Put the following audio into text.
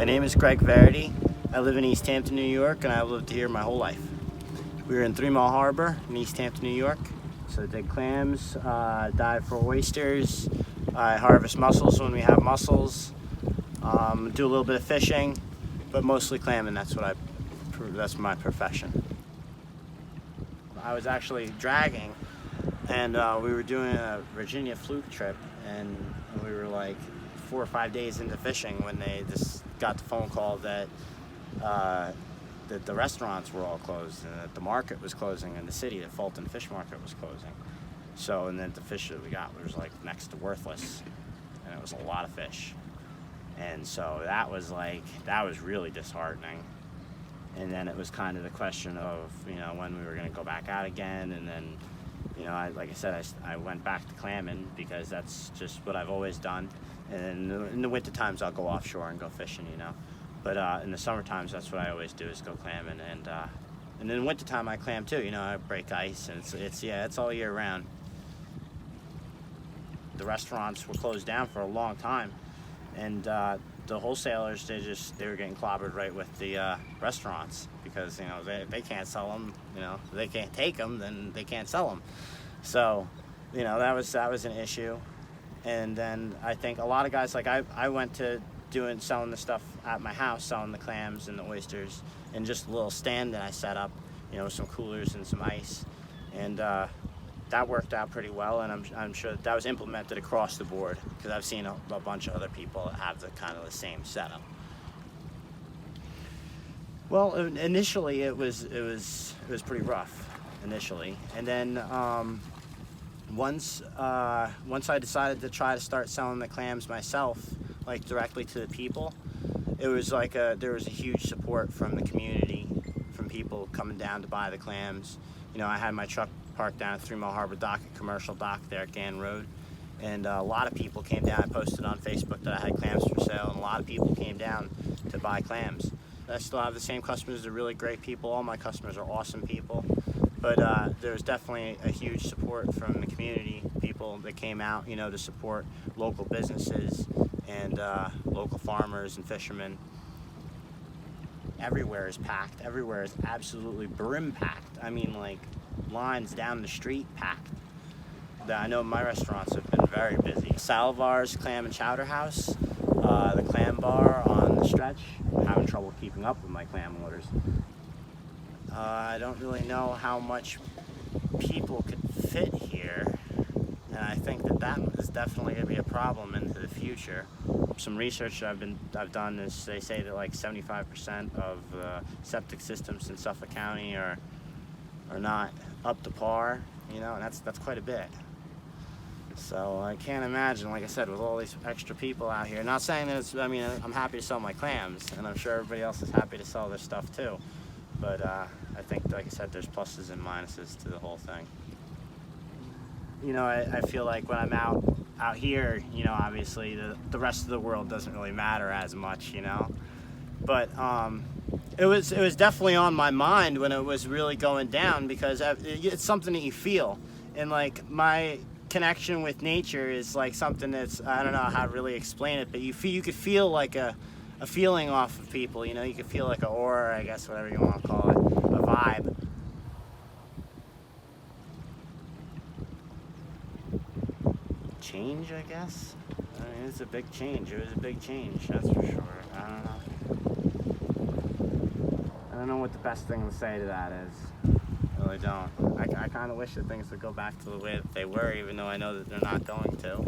My name is Verity. I live in East Hampton, New York, and I've lived here my whole life. We were in 3 Mile Harbor in East Hampton, New York. So I dig clams, dive for oysters. I harvest mussels when we have mussels. Do a little bit of fishing, but mostly clamming. That's my profession. I was actually dragging, and we were doing a Virginia fluke trip, and we were like 4 or 5 days into fishing when they just got the phone call that the restaurants were all closed and that the market was closing in the city. The Fulton Fish Market was closing. So, and then the fish that we got was like next to worthless, and it was a lot of fish. And so that was really disheartening. And then it was kind of the question of, when we were going to go back out again. And then, like I said, I went back to clamming because that's just what I've always done. And in the winter times, I'll go offshore and go fishing, But in the summer times, that's what I always do, is go clamming. And in the winter time, I clam too. I break ice, and it's all year round. The restaurants were closed down for a long time, and the wholesalers, they were getting clobbered right with the restaurants because they can't sell them. If they can't take them, then they can't sell them. So that was an issue. And then I think a lot of guys, like I went to selling the stuff at my house, selling the clams and the oysters, and just a little stand that I set up, with some coolers and some ice, and that worked out pretty well. And I'm sure that was implemented across the board because I've seen a bunch of other people that have the same setup. Well, initially it was pretty rough initially, and then once I decided to try to start selling the clams myself, like directly to the people, it was like there was a huge support from the community, from people coming down to buy the clams. I had my truck parked down at 3 Mile Harbor Dock, a commercial dock there at Gann Road, and a lot of people came down. I posted on Facebook that I had clams for sale, and a lot of people came down to buy clams. I still have the same customers. They're really great people. All my customers are awesome people. But there was definitely a huge support from the community, people that came out, to support local businesses and local farmers and fishermen. Everywhere is packed. Everywhere is absolutely brim packed. I mean, like lines down the street packed. I know my restaurants have been very busy. Salvar's Clam and Chowder House, the Clam Bar on the Stretch. I'm having trouble keeping up with my clam orders. I don't really know how much people could fit here, and I think that is definitely going to be a problem into the future. Some research I've done is they say that like 75% of septic systems in Suffolk County are not up to par, and that's quite a bit. So I can't imagine, like I said, with all these extra people out here. Not saying that I'm happy to sell my clams, and I'm sure everybody else is happy to sell their stuff too. But I think, like I said, there's pluses and minuses to the whole thing. I feel like when I'm out here, obviously the rest of the world doesn't really matter as much, But it was definitely on my mind when it was really going down, because it's something that you feel. And like my connection with nature is like something that's, I don't know how to really explain it, but you could feel like a feeling off of people, you could feel like an aura, I guess, whatever you want to call it, a vibe. Change, I guess? It's a big change. It was a big change, that's for sure. I don't know what the best thing to say to that is. I really don't. I kind of wish that things would go back to the way that they were, even though I know that they're not going to.